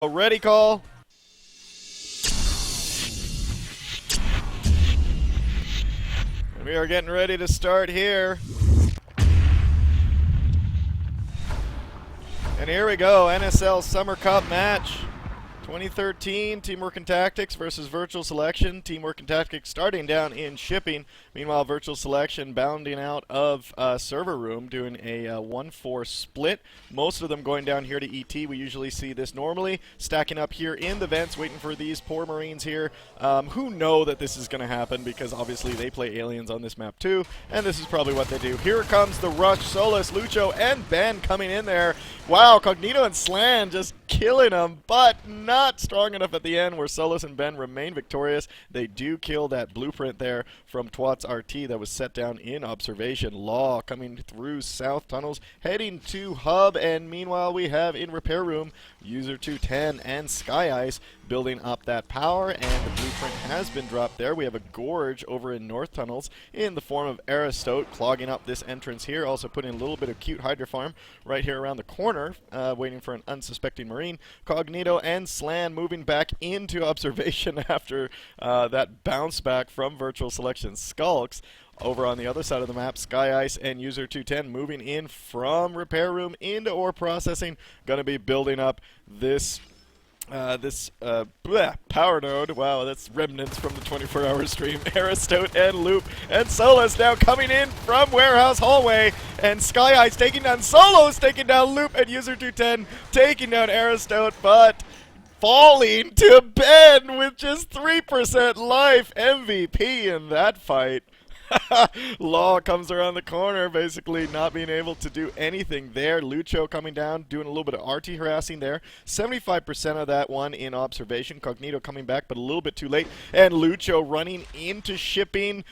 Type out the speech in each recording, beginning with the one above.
Ready, call. We are getting ready to start here. And here we go, NSL Summer Cup match. 2013, Teamwork and Tactics versus Virtual Selection. Teamwork and Tactics starting down in shipping. Meanwhile, Virtual Selection bounding out of server room, doing a 1-4 split. Most of them going down here to ET. We usually see this normally. Stacking up here in the vents, waiting for these poor Marines here, who know that this is going to happen because obviously they play aliens on this map too, and this is probably what they do. Here comes the rush. Solus, Lucho, and Ben coming in there. Wow, Cognito and Slan just killing them, but not strong enough at the end where Solus and Ben remain victorious. They do kill that blueprint there from Twat's RT that was set down in observation. Law coming through south tunnels, heading to hub, and meanwhile we have in repair room User 210 and Sky Ice building up that power, and the blueprint has been dropped there. We have a gorge over in north tunnels in the form of Aristote clogging up this entrance here, also putting a little bit of cute Hydra farm right here around the corner, waiting for an unsuspecting Marine. Cognito and Slan moving back into observation after that bounce back from Virtual Selection Skulks. Over on the other side of the map, Sky Ice and User 210 moving in from repair room into ore processing, going to be building up this power node. Wow, that's remnants from the 24-hour stream. Aristote and Loop and Solus now coming in from warehouse hallway, and Sky Ice taking down Solus, taking down Loop, and User 210 taking down Aristote, but falling to Ben with just 3% life. MVP in that fight. Law comes around the corner, basically not being able to do anything there. Lucho coming down, doing a little bit of RT harassing there. 75% of that one in observation. Cognito coming back, but a little bit too late. And Lucho running into shipping,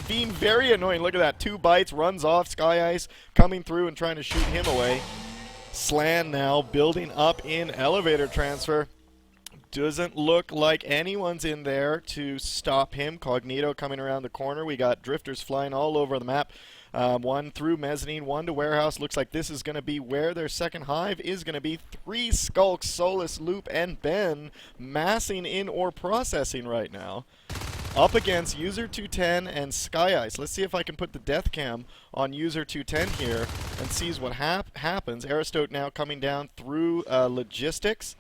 being very annoying. Look at that, 2 bites, runs off. Sky Ice coming through and trying to shoot him away. Slan now building up in elevator transfer. Doesn't look like anyone's in there to stop him. Cognito coming around the corner. We got drifters flying all over the map. One through mezzanine, one to warehouse. Looks like this is going to be where their second hive is going to be. 3 Skulks, Solus, Loop, and Ben massing in or processing right now. Up against User 210 and Sky Ice. Let's see if I can put the death cam on User 210 here and sees what happens. Aristote now coming down through logistics.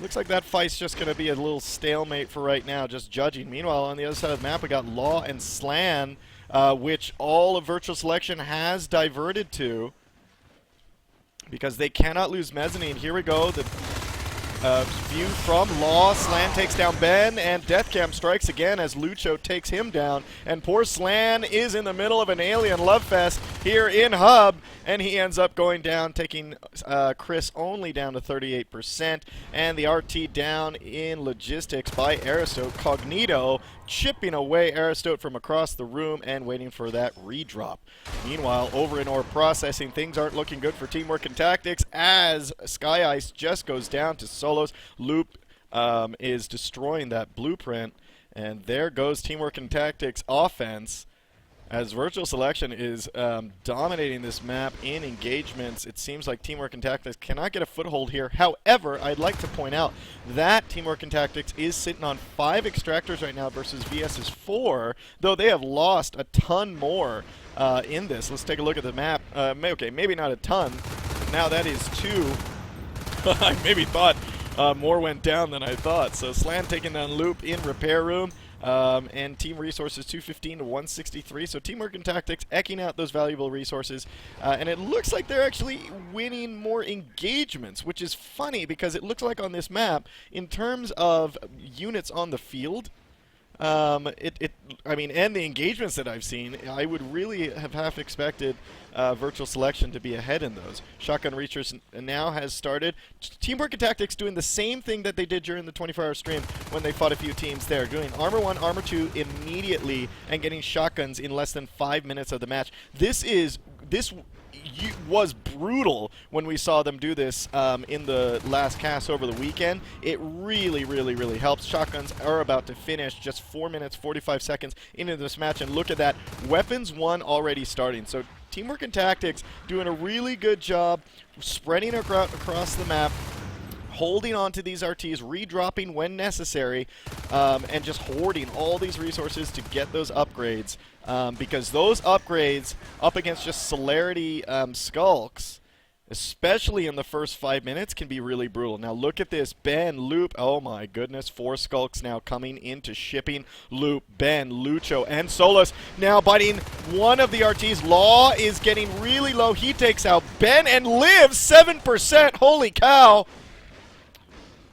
Looks like that fight's just going to be a little stalemate for right now, just judging. Meanwhile, on the other side of the map, we got Law and Slan, which all of Virtual Selection has diverted to because they cannot lose mezzanine. Here we go. The view from Law. Slan takes down Ben, and Deathcam strikes again as Lucho takes him down. And poor Slan is in the middle of an alien love fest here in Hub, and he ends up going down, taking Chris only down to 38%, and the RT down in logistics by Aristote. Cognito chipping away Aristote from across the room and waiting for that redrop. Meanwhile, over in ore processing, things aren't looking good for Teamwork and Tactics as Sky Ice just goes down to Solos. Loop is destroying that blueprint, and there goes Teamwork and Tactics offense as Virtual Selection is dominating this map in engagements. It seems like Teamwork and Tactics cannot get a foothold here. However, I'd like to point out that Teamwork and Tactics is sitting on 5 extractors right now versus VS's 4, though they have lost a ton more in this. Let's take a look at the map. Okay, maybe not a ton. Now that is 2. I maybe thought more went down than I thought. So Slan taking down Loop in repair room. And team resources 215 to 163. So Teamwork and Tactics eking out those valuable resources. And it looks like they're actually winning more engagements, which is funny because it looks like on this map, in terms of units on the field, I mean, and the engagements that I've seen, I would really have half expected Virtual Selection to be ahead in those. Shotgun Reachers now has started. Teamwork and Tactics doing the same thing that they did during the 24-hour stream when they fought a few teams there, doing Armor 1, Armor 2 immediately and getting shotguns in less than 5 minutes of the match. This was brutal when we saw them do this in the last cast over the weekend. It really, really, really helps. Shotguns are about to finish just 4 minutes, 45 seconds into this match, and look at that. Weapons 1 already starting. So Teamwork and Tactics doing a really good job spreading across the map, holding on to these RTs, redropping when necessary, and just hoarding all these resources to get those upgrades. Because those upgrades up against just Celerity Skulks, especially in the first 5 minutes, can be really brutal. Now look at this. Ben, Loop, oh my goodness, 4 Skulks now coming into shipping. Loop, Ben, Lucho, and Solus now biting one of the RTs. Law is getting really low. He takes out Ben and lives 7%. Holy cow.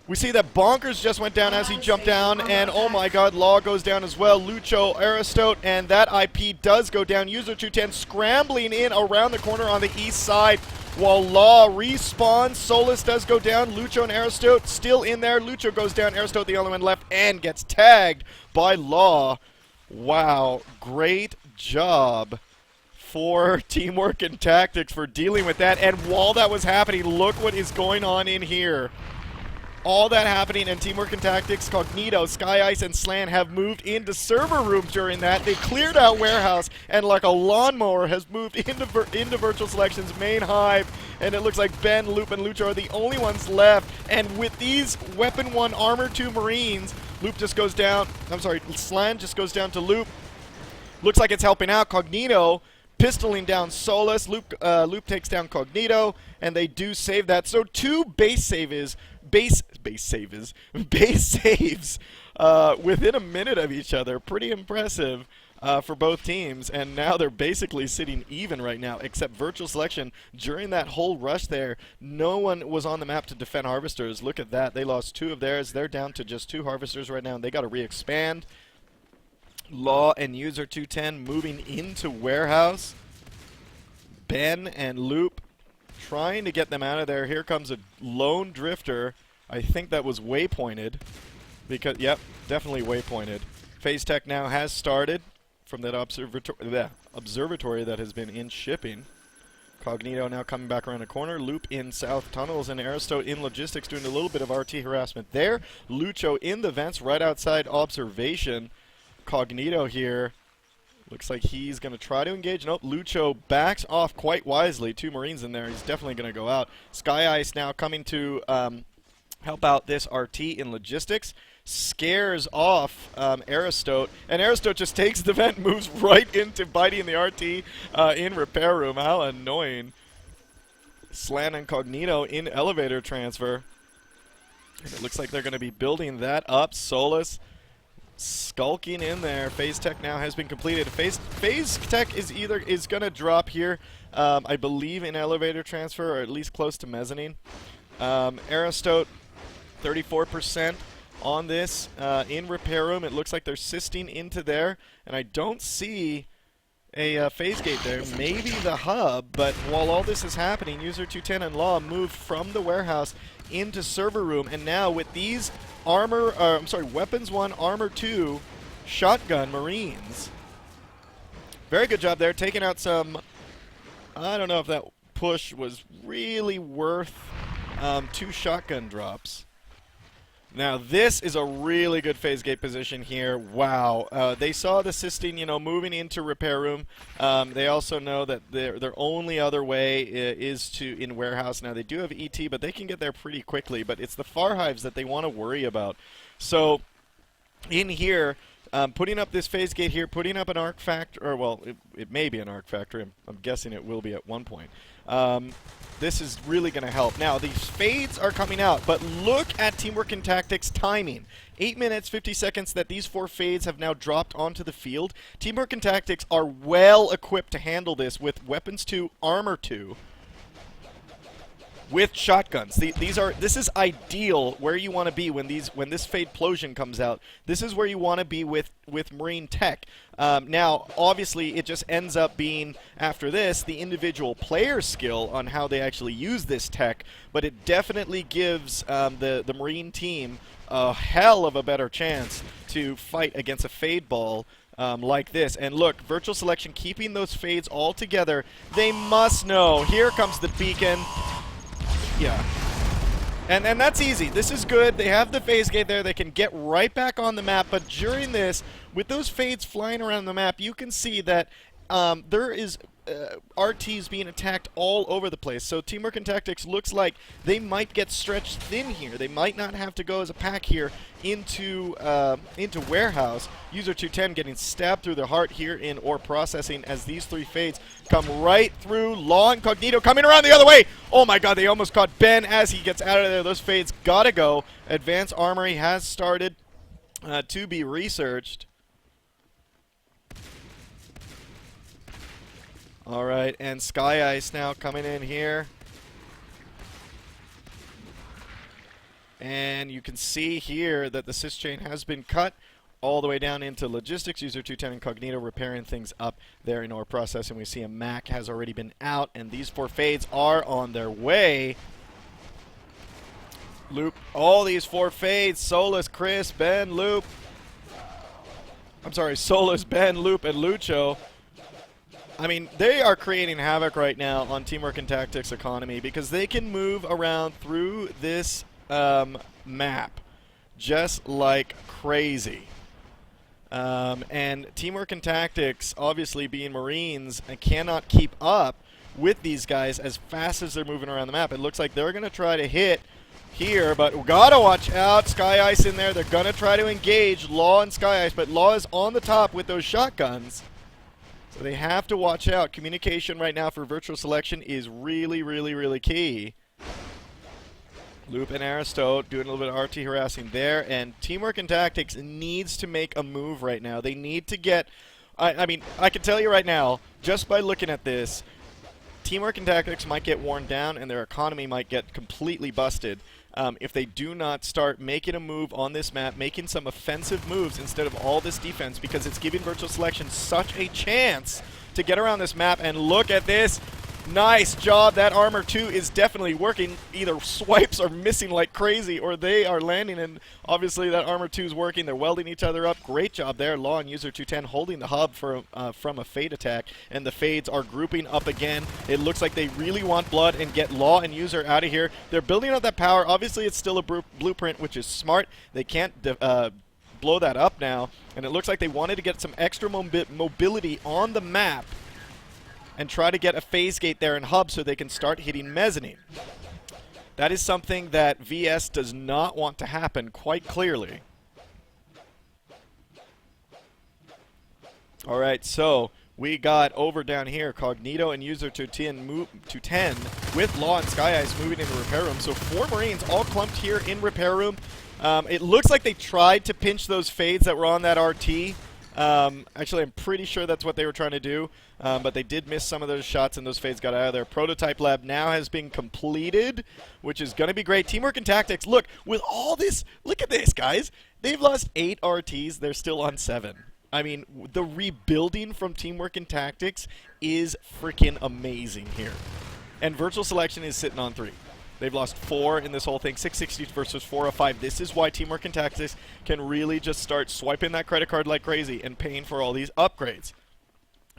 We see that Bonkers just went down as he jumped down, and oh my god, Law goes down as well. Lucho, Aristote, and that IP does go down. User 210 scrambling in around the corner on the east side, while Law respawns. Solus does go down. Lucho and Aristote still in there. Lucho goes down. Aristote, the only one left, and gets tagged by Law. Wow, great job for Teamwork and Tactics for dealing with that. And while that was happening, look what is going on in here. All that happening, and Teamwork and Tactics, Cognito, Sky Ice, and Slan have moved into server room during that. They cleared out Warehouse, and like a lawnmower has moved into Virtual Selection's main hive, and it looks like Ben, Loop, and Lucho are the only ones left. And with these Weapon 1 Armor 2 Marines, Loop just goes down, Slan just goes down to Loop. Looks like it's helping out. Cognito pistoling down Solus. Loop takes down Cognito, and they do save that. So 2 base saves within a minute of each other. Pretty impressive for both teams, and now they're basically sitting even right now, except Virtual Selection. During that whole rush there, no one was on the map to defend Harvesters. Look at that. They lost 2 of theirs. They're down to just 2 Harvesters right now, and they got to re-expand. Law and User 210 moving into Warehouse. Ben and Loop trying to get them out of there. Here comes a lone drifter. I think that was waypointed. Because, yep, definitely waypointed. Phase Tech now has started from that observatory that has been in shipping. Cognito now coming back around the corner. Loop in South Tunnels, and Aristote in Logistics doing a little bit of RT harassment there. Lucho in the vents right outside observation. Cognito here. Looks like he's going to try to engage. Nope, Lucho backs off quite wisely. 2 Marines in there. He's definitely going to go out. Sky Ice now coming to help out this RT in Logistics. Scares off Aristote. And Aristote just takes the vent, moves right into biting the RT in Repair Room. How annoying. Slan and Cognito in Elevator Transfer. And it looks like they're going to be building that up. Solus skulking in there. Phase Tech now has been completed. Phase Tech is going to drop here, I believe, in Elevator Transfer, or at least close to Mezzanine. Aristote, 34% on this in Repair Room. It looks like they're sisting into there, and I don't see a phase gate there. Maybe the hub, but while all this is happening, User 210 and Law moved from the warehouse into server room, and now with these Weapons 1, Armor 2, Shotgun Marines. Very good job there, taking out some, I don't know if that push was really worth 2 shotgun drops. Now this is a really good phase gate position here. Wow. They saw the Sistine, moving into Repair Room. They also know that their only other way is in Warehouse. Now they do have ET, but they can get there pretty quickly. But it's the Far Hives that they want to worry about. So in here, putting up this phase gate here, putting up an arc factory, or well, it may be an arc factory. I'm guessing it will be at one point. This is really going to help. Now, these fades are coming out, but look at Teamwork and Tactics timing. 8 minutes, 50 seconds that these 4 fades have now dropped onto the field. Teamwork and Tactics are well equipped to handle this with Weapons 2, Armor 2, with shotguns. This is ideal where you want to be when this Fade-plosion comes out. This is where you want to be with Marine Tech. Now, obviously, it just ends up being, after this, the individual player skill on how they actually use this tech, but it definitely gives the Marine team a hell of a better chance to fight against a Fade ball like this. And look, Virtual Selection keeping those fades all together. They must know. Here comes the beacon. Yeah. And that's easy. This is good. They have the phase gate there. They can get right back on the map. But during this, with those fades flying around the map, you can see that there is RTs being attacked all over the place. So Teamwork and Tactics looks like they might get stretched thin here. They might not have to go as a pack here into Warehouse. User 210 getting stabbed through the heart here in ore processing as these three fades come right through. Law Incognito coming around the other way. Oh my god, they almost caught Ben as he gets out of there. Those fades gotta go. Advanced Armory has started to be researched. All right, and Sky Ice now coming in here. And you can see here that the sys chain has been cut all the way down into logistics. User 210 Incognito repairing things up there in ore processing. We see a Mac has already been out, and these 4 fades are on their way. Loop, all these 4 fades. Solus, Chris, Ben, Loop. I'm sorry, Solus, Ben, Loop, and Lucho. I mean, they are creating havoc right now on Teamwork and Tactics economy because they can move around through this map just like crazy. And Teamwork and Tactics, obviously being Marines, cannot keep up with these guys as fast as they're moving around the map. It looks like they're going to try to hit here, but we gotta watch out. Sky Ice in there. They're going to try to engage Law and Sky Ice, but Law is on the top with those shotguns. So they have to watch out. Communication right now for virtual selection is really, really, really key. Loop and Aristote doing a little bit of RT harassing there, and Teamwork and Tactics needs to make a move right now. They need to get... I mean, I can tell you right now, just by looking at this, Teamwork and Tactics might get worn down and their economy might get completely busted. If they do not start making a move on this map, making some offensive moves instead of all this defense, because it's giving virtual selection such a chance to get around this map. And look at this. Nice job. That armor 2 is definitely working. Either swipes are missing like crazy or they are landing, and obviously that armor 2 is working. They're welding each other up. Great job there. Law and User 210 holding the hub for from a fade attack, and the fades are grouping up again. It looks like they really want blood and get Law and User out of here. They're building up that power. Obviously it's still a blueprint, which is smart. They can't blow that up now, and it looks like they wanted to get some extra mobility on the map and try to get a phase gate there in hub so they can start hitting mezzanine. That is something that VS does not want to happen quite clearly. All right, so we got over down here, Cognito and User 210 with Law and Sky Ice moving into repair room. So 4 Marines all clumped here in repair room. It looks like they tried to pinch those fades that were on that RT. Actually, I'm pretty sure that's what they were trying to do, but they did miss some of those shots and those fades got out of there. Prototype lab now has been completed, which is going to be great. Teamwork and Tactics, look, with all this, look at this, guys. They've lost 8 RTs. They're still on 7. I mean, the rebuilding from Teamwork and Tactics is freaking amazing here. And virtual selection is sitting on 3. They've lost 4 in this whole thing, 660 versus 405. This is why Teamwork and Tactics can really just start swiping that credit card like crazy and paying for all these upgrades.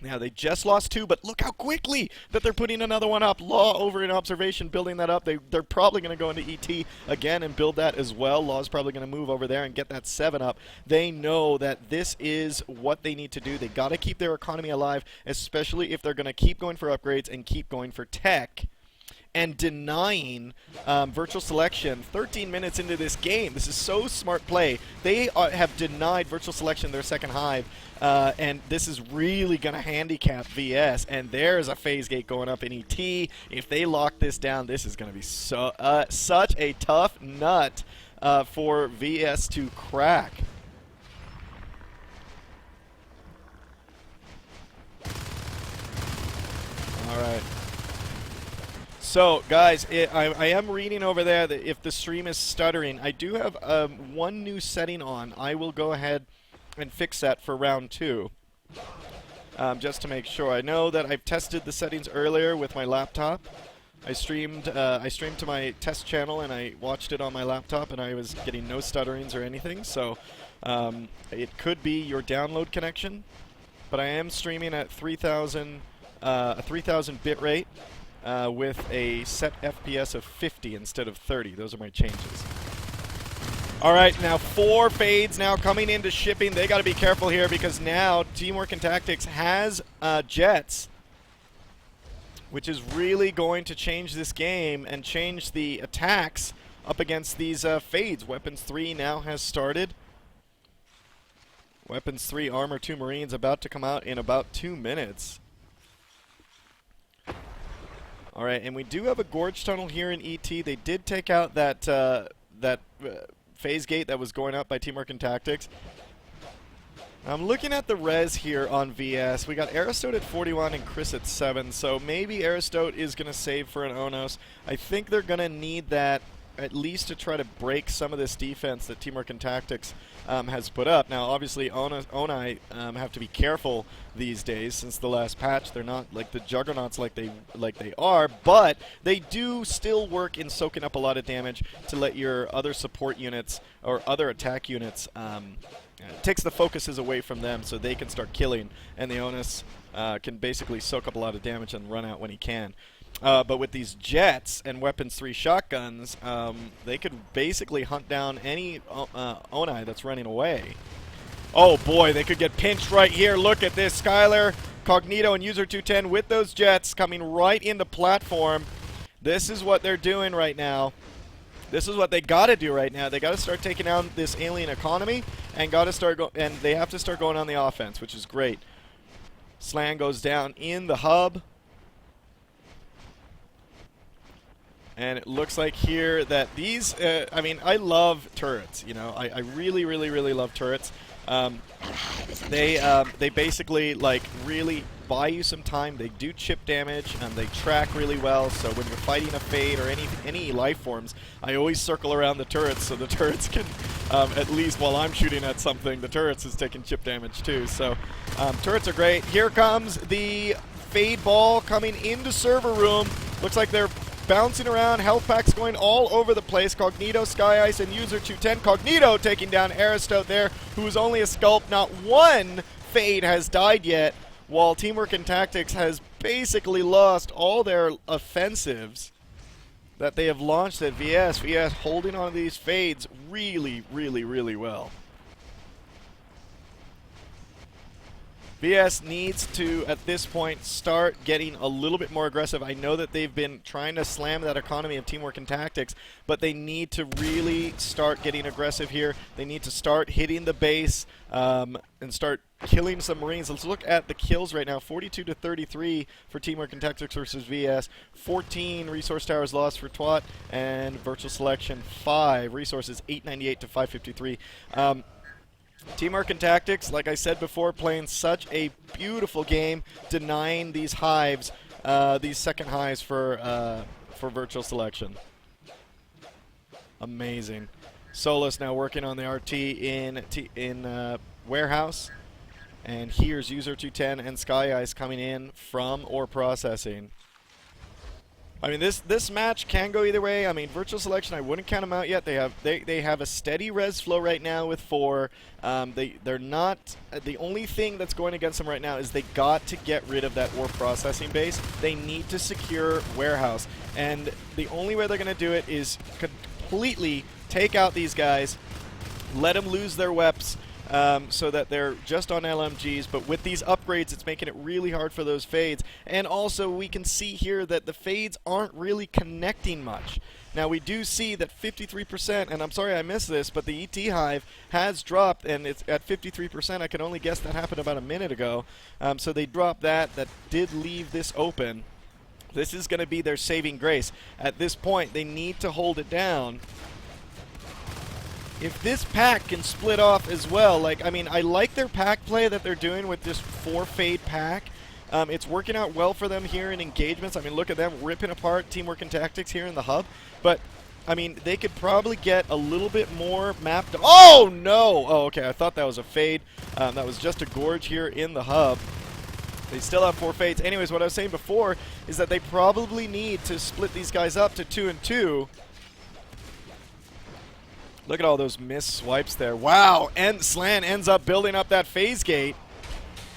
Now, they just lost 2, but look how quickly that they're putting another one up. Law over in observation, building that up. They're probably going to go into ET again and build that as well. Law's probably going to move over there and get that 7 up. They know that this is what they need to do. They got to keep their economy alive, especially if they're going to keep going for upgrades and keep going for tech. And denying virtual selection 13 minutes into this game. This is so smart play. They have denied virtual selection their second hive, and this is really going to handicap VS. And there's a phase gate going up in ET. If they lock this down, this is going to be such a tough nut for VS to crack. All right. So, guys, I am reading over there that if the stream is stuttering, I do have one new setting on. I will go ahead and fix that for round 2, just to make sure. I know that I've tested the settings earlier with my laptop. I streamed to my test channel, and I watched it on my laptop, and I was getting no stutterings or anything. So, it could be your download connection, but I am streaming at 3,000 bit rate. With a set FPS of 50 instead of 30. Those are my changes. All right, now 4 fades now coming into shipping. They got to be careful here because now Teamwork and Tactics has Jets, which is really going to change this game and change the attacks up against these fades. Weapons 3 now has started. Weapons 3 Armor 2 Marines about to come out in about 2 minutes. All right, and we do have a Gorge Tunnel here in ET. They did take out that phase gate that was going up by Teamwork and Tactics. I'm looking at the res here on VS. We got Aristote at 41 and Chris at 7, so maybe Aristote is going to save for an Onos. I think they're going to need that at least to try to break some of this defense that Teamwork and Tactics has put up. Now, obviously, Onai have to be careful these days since the last patch. They're not like the juggernauts like they are, but they do still work in soaking up a lot of damage to let your other support units or other attack units takes the focuses away from them so they can start killing, and the Onus can basically soak up a lot of damage and run out when he can. But with these jets and Weapons 3 shotguns, they could basically hunt down any Onai that's running away. Oh boy, they could get pinched right here. Look at this. Skylar, Cognito, and User 210 with those jets coming right into platform. This is what they're doing right now. This is what they got to do right now. They got to start taking down this alien economy and got to start and they have to start going on the offense, which is great. Slan goes down in the hub. And it looks like here that these, I mean, I love turrets, you know. I really, really, really love turrets. They basically, like, really buy you some time. They do chip damage, and they track really well. So when you're fighting a Fade or any life forms, I always circle around the turrets so the turrets can, at least while I'm shooting at something, the turrets is taking chip damage too. So turrets are great. Here comes the Fade ball coming into server room. Looks like they're bouncing around, health packs going all over the place. Cognito, Sky Ice, and User 210. Cognito taking down Aristote there, who's only a sculpt. Not one Fade has died yet, while Teamwork and Tactics has basically lost all their offensives that they have launched at VS. VS holding on to these Fades really, really, really well. VS needs to, at this point, start getting a little bit more aggressive. I know that they've been trying to slam that economy of Teamwork and Tactics, but they need to really start getting aggressive here. They need to start hitting the base and start killing some Marines. Let's look at the kills right now. 42 to 33 for Teamwork and Tactics versus VS. 14 resource towers lost for TWAT, and Virtual Selection 5 resources, 898 to 553. Teamwork and Tactics, like I said before, playing such a beautiful game, denying these hives, these second hives for Virtual Selection. Amazing. Solus now working on the RT in Warehouse, and here's User 210 and Sky Ice coming in from Ore Processing. I mean, this match can go either way. I mean, Virtual Selection, I wouldn't count them out yet. They have a steady res flow right now with 4. They're not the only thing that's going against them right now is they got to get rid of that ore processing base. They need to secure Warehouse, and the only way they're going to do it is completely take out these guys, let them lose their weps. So that they're just on LMGs, but with these upgrades, it's making it really hard for those Fades. And also, we can see here that the Fades aren't really connecting much. Now, we do see that 53%, and I'm sorry I missed this, but the ET Hive has dropped, and it's at 53%. I can only guess that happened about a minute ago. So they dropped that. That did leave this open. This is going to be their saving grace. At this point, they need to hold it down. If this pack can split off as well, like, I mean, I like their pack play that they're doing with this 4 Fade pack. It's working out well for them here in engagements. I mean, look at them ripping apart Teamwork and Tactics here in the hub. But, I mean, they could probably get a little bit more mapped. Oh, no! Oh, okay, I thought that was a Fade. That was just a Gorge here in the hub. They still have 4 Fades. Anyways, what I was saying before is that they probably need to split these guys up to 2 and 2. Look at all those missed swipes there. Wow, and Slan ends up building up that phase gate.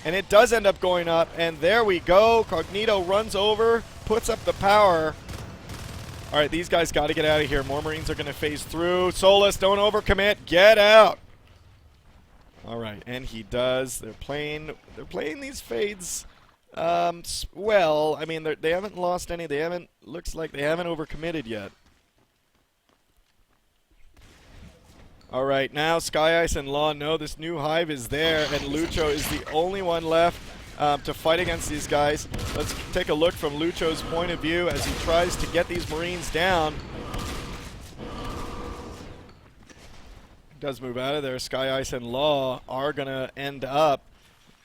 And it does end up going up, and there we go. Cognito runs over, puts up the power. All right, these guys got to get out of here. More Marines are going to phase through. Solus, don't overcommit. Get out. All right, and he does. They're playing these fades well. I mean, they haven't lost any. Looks like they haven't overcommitted yet. All right, now Sky Ice and Law know this new hive is there, and Lucho is the only one left to fight against these guys. Let's take a look from Lucho's point of view as he tries to get these Marines down. Does move out of there. Sky Ice and Law are going to end up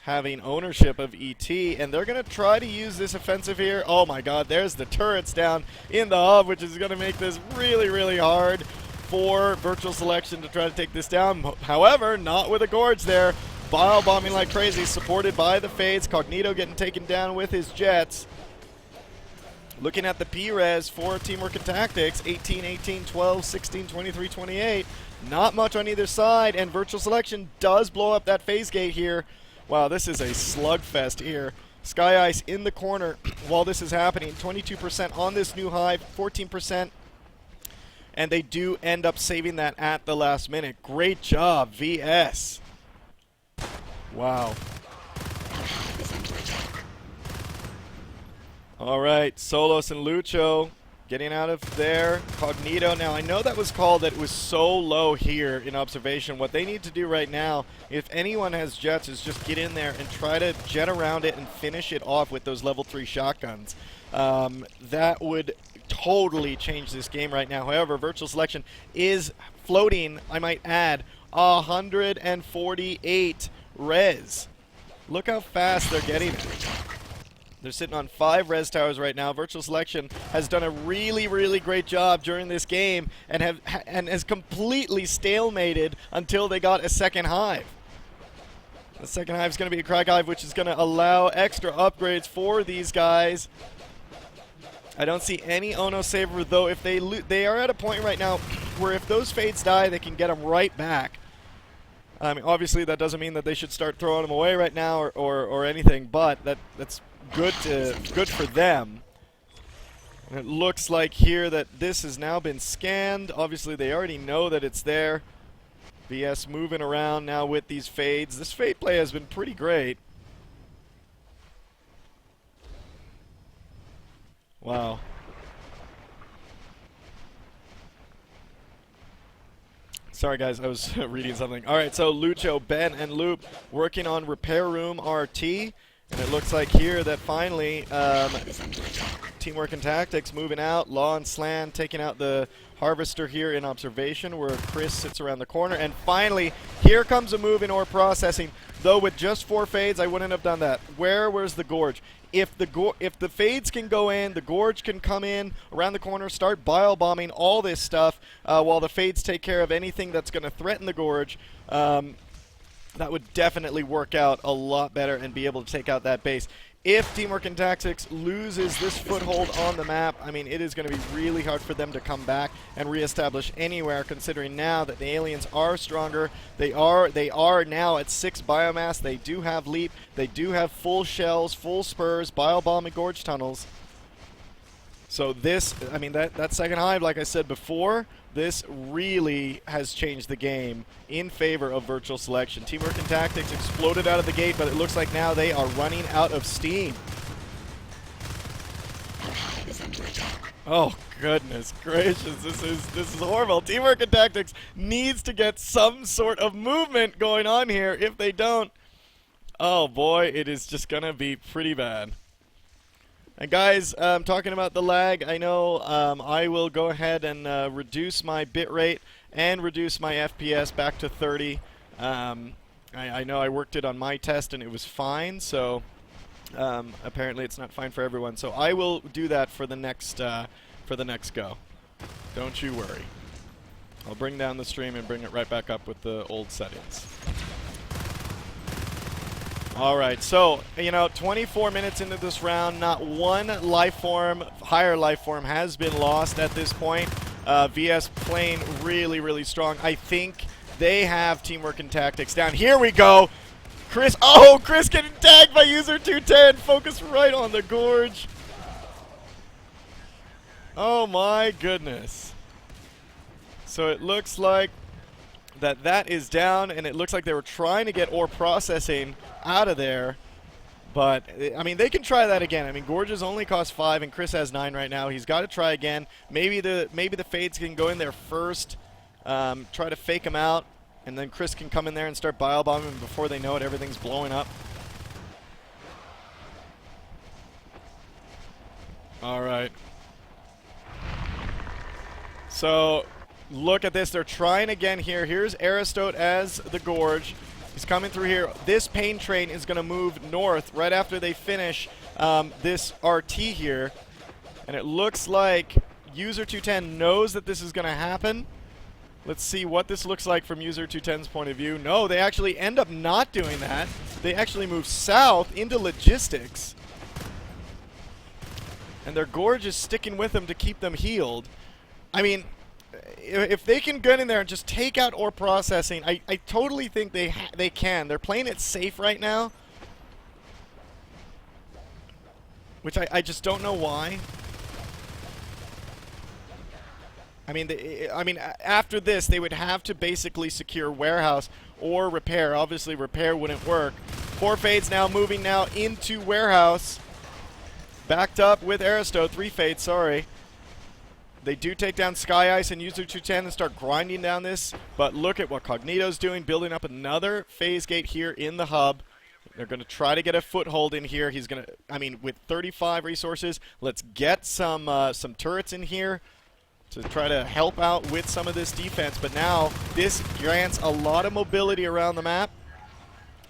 having ownership of ET, and they're going to try to use this offensive here. Oh my god, there's the turrets down in the hub, which is going to make this really, really hard for Virtual Selection to try to take this down. However, not with a Gorge there. Bile bombing like crazy, supported by the Fades. Cognito getting taken down with his jets. Looking at the P-Res for Teamwork and Tactics, 18, 18, 12, 16, 23, 28. Not much on either side, and Virtual Selection does blow up that phase gate here. Wow, this is a slugfest here. Sky Ice in the corner while this is happening. 22% on this new hive, 14%. And they do end up saving that at the last minute. Great job, VS. Wow. All right, Solos and Lucho getting out of there. Cognito. Now, I know that was called that it was so low here in observation. What they need to do right now, if anyone has jets, is just get in there and try to jet around it and finish it off with those level 3 shotguns. That would totally change this game right now. However, Virtual Selection is floating, I might add, 148 res. Look how fast they're getting it. They're sitting on 5 res towers right now. Virtual Selection has done a really, really great job during this game and has completely stalemated until they got a second hive. The second hive is going to be a Crack Hive, which is going to allow extra upgrades for these guys. I don't see any Ono Saver, though. If they are at a point right now where if those Fades die, they can get them right back. I mean, obviously, that doesn't mean that they should start throwing them away right now or anything, but that's good for them. And it looks like here that this has now been scanned. Obviously, they already know that it's there. VS moving around now with these Fades. This Fade play has been pretty great. Wow. Sorry guys, I was reading something. Alright, so Lucho, Ben, and Loop working on Repair Room RT. And it looks like here that finally Teamwork and Tactics moving out. Law and Slan taking out the Harvester here in observation where Chris sits around the corner. And finally, here comes a move in ore processing. Though with just 4 Fades, I wouldn't have done that. Where's the Gorge? If the Fades can go in, the Gorge can come in around the corner, start bile bombing all this stuff while the Fades take care of anything that's going to threaten the Gorge. That would definitely work out a lot better and be able to take out that base. If Teamwork and Tactics loses this foothold on the map, I mean, it is going to be really hard for them to come back and reestablish anywhere, considering now that the aliens are stronger. They are now at 6 biomass. They do have leap. They do have full shells, full spurs, bile bomb, and gorge tunnels. So this, I mean, that second hive, like I said before, this really has changed the game in favor of Virtual Selection. Teamwork and Tactics exploded out of the gate, but it looks like now they are running out of steam. Oh, goodness gracious. This is horrible. Teamwork and Tactics needs to get some sort of movement going on here. If they don't, oh boy, it is just going to be pretty bad. And guys, talking about the lag, I know I will go ahead and reduce my bitrate and reduce my FPS back to 30. I know I worked it on my test and it was fine, so apparently it's not fine for everyone. So I will do that for the next go. Don't you worry. I'll bring down the stream and bring it right back up with the old settings. Alright, so, you know, 24 minutes into this round, not one higher life form has been lost at this point. VS playing really, really strong. I think they have Teamwork and Tactics down. Here we go! Chris getting tagged by user 210. Focus right on the Gorge. Oh my goodness. So it looks like that is down, and it looks like they were trying to get ore processing out of there. But, I mean, they can try that again. I mean, Gorges only cost 5, and Chris has 9 right now. He's got to try again. Maybe the Fades can go in there first, try to fake them out, and then Chris can come in there and start bio-bombing before they know it. Everything's blowing up. All right. So, look at this. They're trying again here. Here's Aristote as the Gorge. He's coming through here. This pain train is going to move north right after they finish this RT here. And it looks like User 210 knows that this is going to happen. Let's see what this looks like from User 210's point of view. No, they actually end up not doing that. They actually move south into logistics. And their Gorge is sticking with them to keep them healed. I mean, if they can get in there and just take out ore processing, I totally think they can. They're playing it safe right now, which I just don't know why. I mean, after this, they would have to basically secure warehouse or repair. Obviously, repair wouldn't work. 4 Fades now moving now into warehouse. Backed up with Aristo. 3 Fades, sorry. They do take down Sky Ice and User 210 and start grinding down this, but look at what Cognito's doing, building up another phase gate here in the hub. They're going to try to get a foothold in here. He's going to, I mean, with 35 resources, let's get some turrets in here to try to help out with some of this defense, but now this grants a lot of mobility around the map.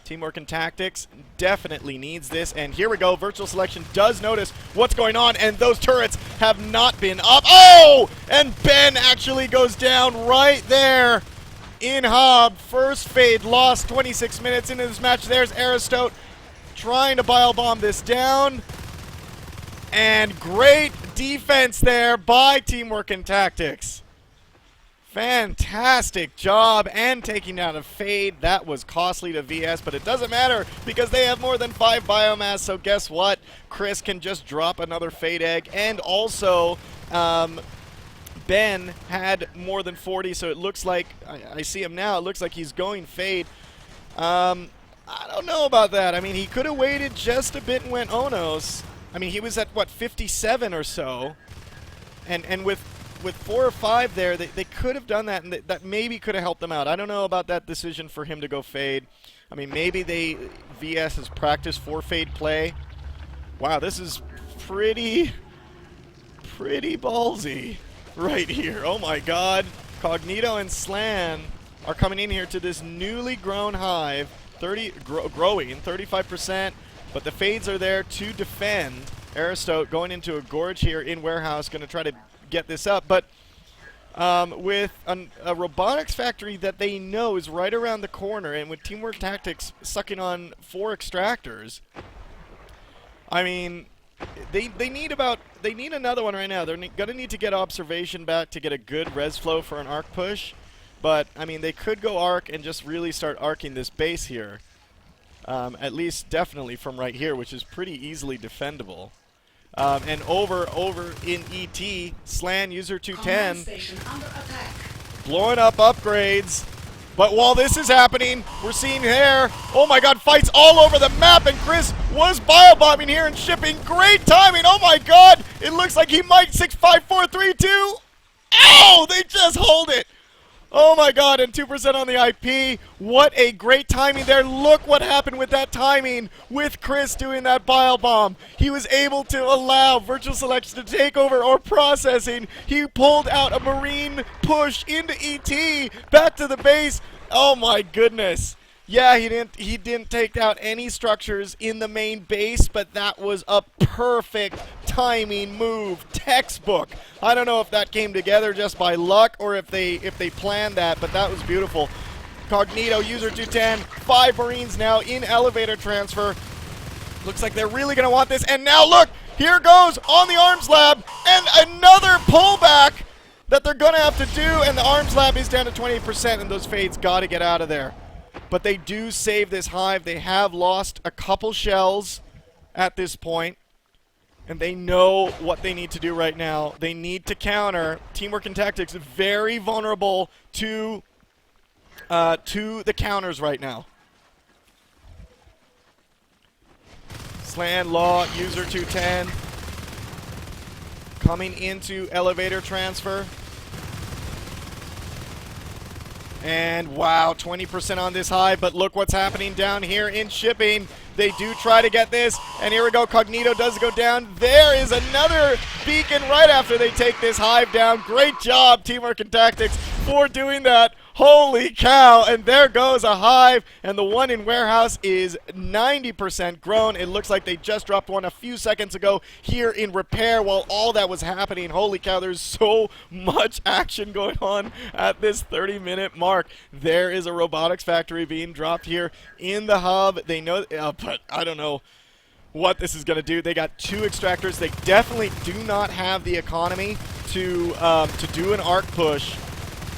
Teamwork and Tactics definitely needs this, and here we go. Virtual Selection does notice what's going on, and those turrets have not been up. Oh! And Ben actually goes down right there in hub. First Fade lost 26 minutes into this match. There's Aristote trying to bio-bomb this down. And great defense there by Teamwork and Tactics. Fantastic job, and taking down a Fade. That was costly to VS, but it doesn't matter because they have more than 5 biomass, so guess what? Chris can just drop another Fade egg, and also Ben had more than 40, so it looks like, I see him now, it looks like he's going Fade. I don't know about that. I mean, he could have waited just a bit and went Onos. I mean, he was at, what, 57 or so, and with 4 or 5 there, they could have done that, and that maybe could have helped them out. I don't know about that decision for him to go Fade. I mean, maybe VS has practiced 4 Fade play. Wow, this is pretty ballsy right here. Oh my god. Cognito and Slan are coming in here to this newly grown hive, growing 35%, but the Fades are there to defend. Aristote going into a Gorge here in warehouse, going to try to get this up, but with a robotics factory that they know is right around the corner, and with Teamwork Tactics sucking on 4 extractors, I mean, they need another one right now. They're gonna need to get observation back to get a good res flow for an arc push, but I mean, they could go arc and just really start arcing this base here, at least definitely from right here, which is pretty easily defendable. And over in ET, Slan User 210 blowing up upgrades. But while this is happening, we're seeing here, oh my god, fights all over the map, and Chris was bio-bombing here and shipping. Great timing, oh my god, it looks like he might 6, 5, 4, 3, 2. Ow, they just hold it. Oh my god, and 2% on the IP. What a great timing there. Look what happened with that timing with Chris doing that bile bomb. He was able to allow Virtual Selection to take over or processing. He pulled out a Marine push into ET, back to the base. Oh my goodness. Yeah, he didn't take out any structures in the main base, but that was a perfect timing move, textbook. I don't know if that came together just by luck or if they planned that, but that was beautiful. Cognito, User 210, 5 Marines now in elevator transfer. Looks like they're really going to want this, and now look, here goes on the Arms Lab, and another pullback that they're going to have to do, and the Arms Lab is down to 28%, and those Fades got to get out of there. But they do save this hive. They have lost a couple shells at this point. And they know what they need to do right now. They need to counter. Teamwork and Tactics very vulnerable to the counters right now. Slan, Law, User 210. Coming into elevator transfer. And wow, 20% on this hive, but look what's happening down here in shipping. They do try to get this, and here we go. Cognito does go down. There is another beacon right after they take this hive down. Great job, Teamwork and Tactics, for doing that. Holy cow, and there goes a hive, and the one in warehouse is 90% grown. It looks like they just dropped one a few seconds ago here in repair while all that was happening. Holy cow, there's so much action going on at this 30-minute mark. There is a robotics factory being dropped here in the hub. They know, but I don't know what this is going to do. They got 2 extractors. They definitely do not have the economy to do an arc push.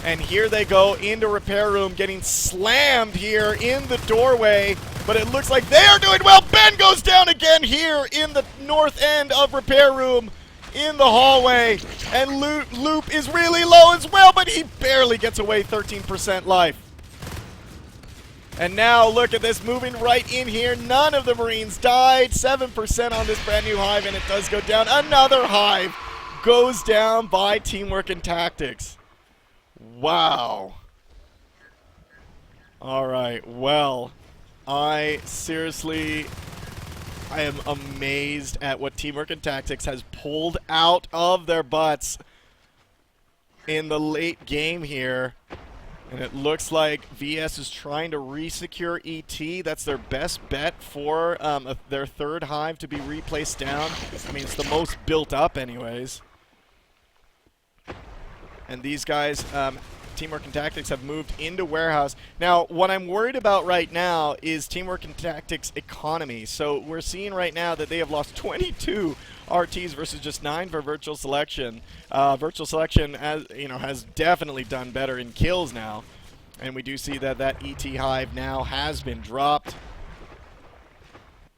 And here they go into repair room, getting slammed here in the doorway. But it looks like they are doing well. Ben goes down again here in the north end of repair room in the hallway. And Loop is really low as well, but he barely gets away, 13% life. And now look at this, moving right in here. None of the Marines died. 7% on this brand new hive, and it does go down. Another hive goes down by Teamwork and Tactics. Wow. All right, well, I am amazed at what Teamwork and Tactics has pulled out of their butts in the late game here. And it looks like VS is trying to re-secure ET. That's their best bet for their third hive to be replaced down. I mean, it's the most built up anyways. And these guys, Teamwork and Tactics, have moved into warehouse. Now, what I'm worried about right now is Teamwork and Tactics economy. So we're seeing right now that they have lost 22 RTs versus just 9 for Virtual Selection. Virtual Selection, as you know, has definitely done better in kills now. And we do see that that ET hive now has been dropped.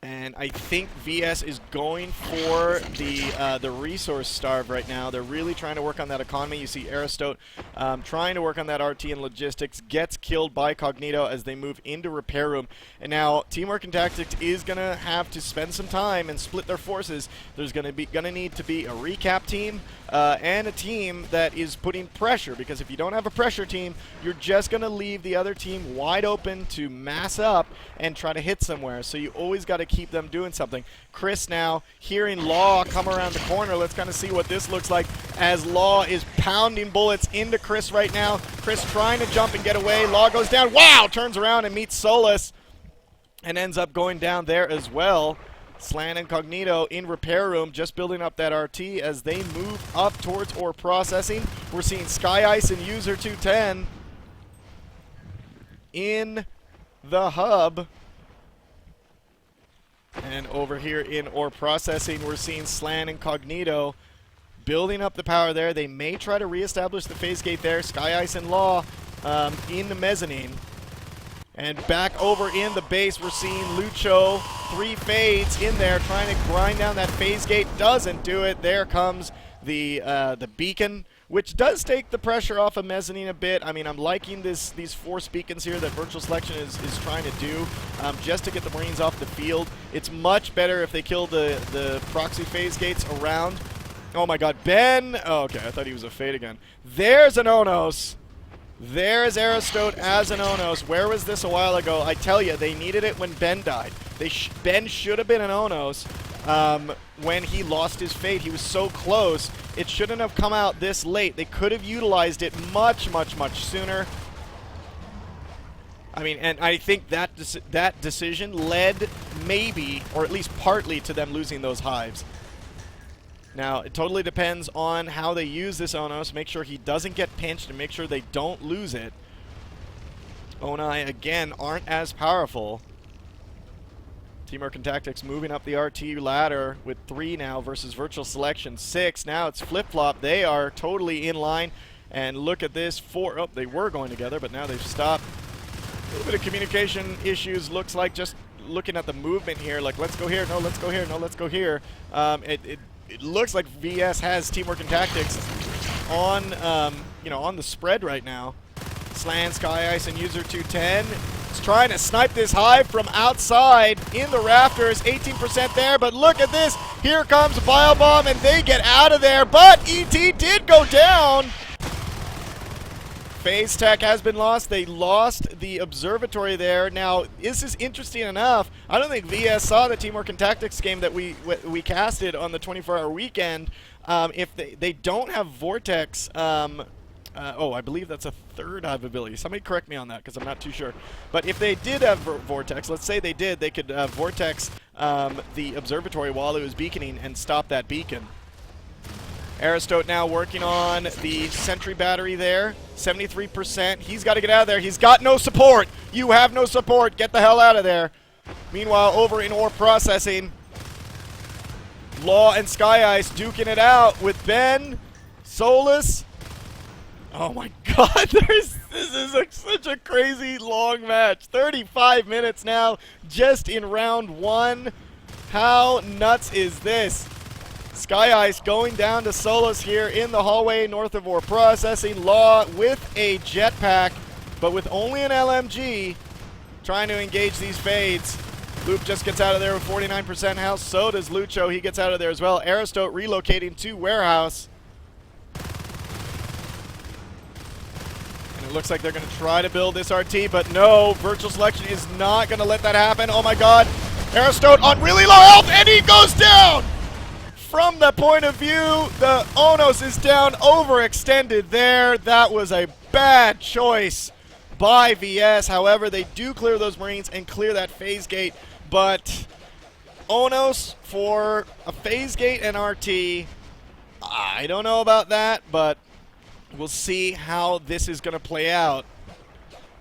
And I think VS is going for the resource starve right now. They're really trying to work on that economy. You see Aristote trying to work on that RT and logistics, gets killed by Cognito as they move into repair room. And now Teamwork and Tactics is going to have to spend some time and split their forces. There's going to need to be a recap team and a team that is putting pressure, because if you don't have a pressure team, you're just going to leave the other team wide open to mass up and try to hit somewhere. So you always got to keep them doing something. Chris now hearing Law come around the corner. Let's kind of see what this looks like as Law is pounding bullets into Chris right now. Chris trying to jump and get away. Law goes down. Wow! Turns around and meets Solus and ends up going down there as well. Slan and Cognito in repair room, just building up that RT as they move up towards ore processing. We're seeing Sky Ice and User 210 in the hub. And over here in ore processing, we're seeing Slan and Cognito building up the power there. They may try to reestablish the phase gate there. Sky Ice and Law in the mezzanine. And back over in the base, we're seeing Lucho, 3 fades in there, trying to grind down that phase gate. Doesn't do it. There comes the beacon, which does take the pressure off of mezzanine a bit. I mean, I'm liking these force beacons here that Virtual Selection is trying to do just to get the Marines off the field. It's much better if they kill the proxy phase gates around. Oh my god, Ben! Oh, okay, I thought he was a fade again. There's an Onos. There's Aristote as an Onos. Where was this a while ago? I tell you, they needed it when Ben died. Ben should have been an Onos when he lost his fate. He was so close. It shouldn't have come out this late. They could have utilized it much, much, much sooner. I mean, and I think that decision led maybe, or at least partly, to them losing those hives. Now, it totally depends on how they use this Onos. Make sure he doesn't get pinched and make sure they don't lose it. Onai, again, aren't as powerful. Teamwork and Tactics moving up the RT ladder with 3 now versus Virtual Selection 6. Now it's flip-flop. They are totally in line. And look at this. 4. Oh, they were going together, but now they've stopped. little bit of communication issues, looks like, just looking at the movement here. Like, let's go here, no, let's go here, no, let's go here. It looks like VS has Teamwork and Tactics on, you know, on the spread right now. Slan, Sky Ice, and User 210 is trying to snipe this hive from outside in the rafters. 18% there, but look at this. Here comes Biobomb, and they get out of there, but ET did go down. Phase Tech has been lost. They lost the observatory there. Now, this is interesting enough. I don't think VS saw the Teamwork and Tactics game that we casted on the 24-hour weekend. If they don't have Vortex, oh, I believe that's a third hive ability. Somebody correct me on that because I'm not too sure. But if they did have Vortex, let's say they did, they could Vortex the observatory while it was beaconing and stop that beacon. Aristote now working on the sentry battery there. 73%. He's got to get out of there. He's got no support. You have no support. Get the hell out of there. Meanwhile, over in ore processing, Law and Sky Ice duking it out with Ben, Solus. Oh my god, this is such a crazy long match. 35 minutes now, just in round one. How nuts is this? Sky Ice going down to Solus here in the hallway north of ore processing. Law with a jetpack, but with only an LMG, trying to engage these fades. Loop just gets out of there with 49% health. So does Lucho. He gets out of there as well. Aristote relocating to warehouse. And it looks like they're going to try to build this RT, but no, Virtual Selection is not going to let that happen. Oh my god. Aristote on really low health, and he goes down! From the point of view, the Onos is down, overextended there. That was a bad choice by VS. However, they do clear those Marines and clear that phase gate. But Onos for a phase gate and RT, I don't know about that, but we'll see how this is going to play out.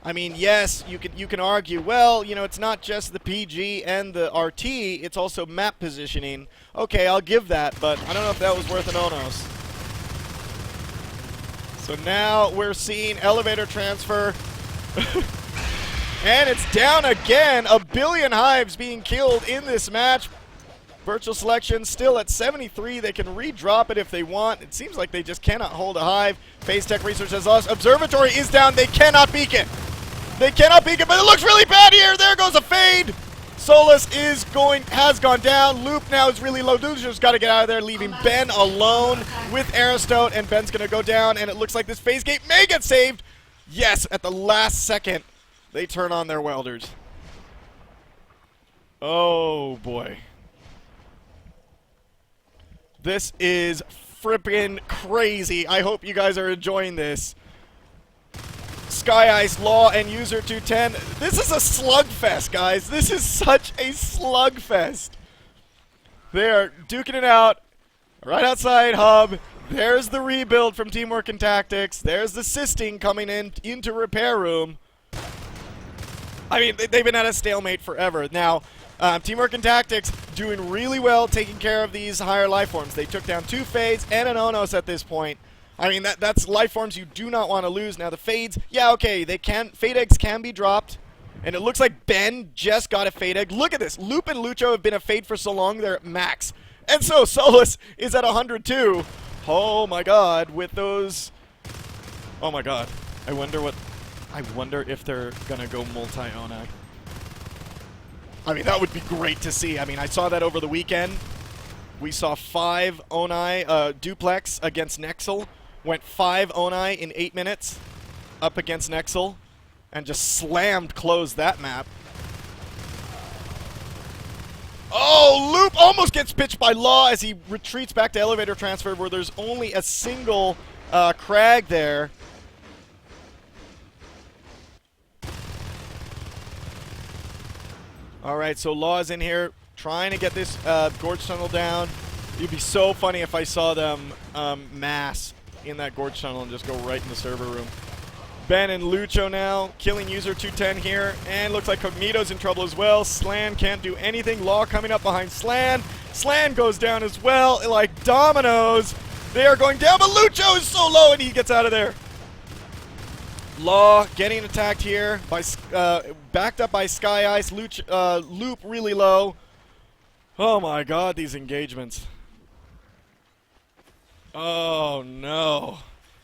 I mean, yes, you can argue, well, you know, it's not just the PG and the RT, it's also map positioning. Okay, I'll give that, but I don't know if that was worth an Onos. So now we're seeing elevator transfer. And it's down again. 1 billion hives being killed in this match. Virtual Selection still at 73. They can redrop it if they want. It seems like they just cannot hold a hive. Phase Tech Research has lost. Observatory is down. They cannot beacon. They cannot beacon, but it looks really bad here. There goes a fade. Solus has gone down. Loop now is really low. Lucho's got to get out of there, leaving Ben alone with Aristote, and Ben's going to go down, and it looks like this phase gate may get saved. Yes, at the last second, they turn on their welders. Oh, boy. This is frippin' crazy. I hope you guys are enjoying this. Sky Ice, Law, and User 210. This is a slugfest, guys. This is such a slugfest. They are duking it out right outside Hub. There's the rebuild from Teamwork and Tactics. There's the Sisting coming into Repair Room. I mean, they've been at a stalemate forever. Now, Teamwork and Tactics doing really well taking care of these higher life forms. They took down 2 Fades and an Onos at this point. I mean, that's life forms you do not want to lose. Now, the Fades, yeah, okay, Fade Eggs can be dropped. And it looks like Ben just got a Fade Egg. Look at this. Loop and Lucho have been a Fade for so long, they're at max. And so Solus is at 102. Oh my god, with those... Oh my god. I wonder if they're gonna go multi-Onai. I mean, that would be great to see. I mean, I saw that over the weekend. We saw 5 Onai duplex against Nexel. Went 5 Onai in 8 minutes up against Nexel and just closed that map. Oh, Loop almost gets pitched by Law as he retreats back to elevator transfer where there's only a single Crag there. Alright, so Law is in here trying to get this Gorge Tunnel down. It'd be so funny if I saw them mass in that Gorge Tunnel and just go right in the server room. Ben and Lucho now killing User 210 here, and looks like Cognito's in trouble as well. Slan can't do anything. Law coming up behind Slan. Slan goes down as well, like dominoes. They are going down, but Lucho is so low and he gets out of there. Law getting attacked here by backed up by Sky Ice. Loop really low. Oh my god, these engagements. Oh no.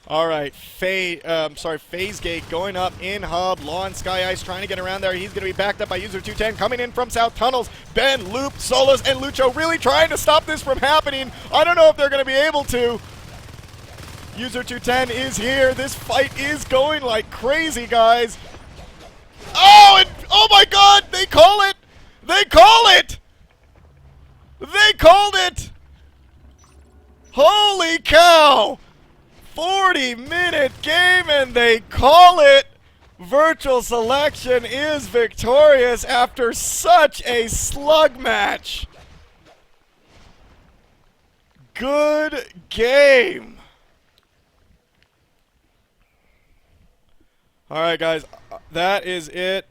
Alright, Phase Gate going up in hub. Law and Sky Ice trying to get around there. He's going to be backed up by User 210 coming in from South Tunnels. Ben, Loop, Solos, and Lucho really trying to stop this from happening. I don't know if they're going to be able to. User 210 is here. This fight is going like crazy, guys. Oh, and oh my god, they call it! They call it! They called it! Holy cow! 40-minute game and they call it! Virtual Selection is victorious after such a slug match. Good game. Alright guys, that is it.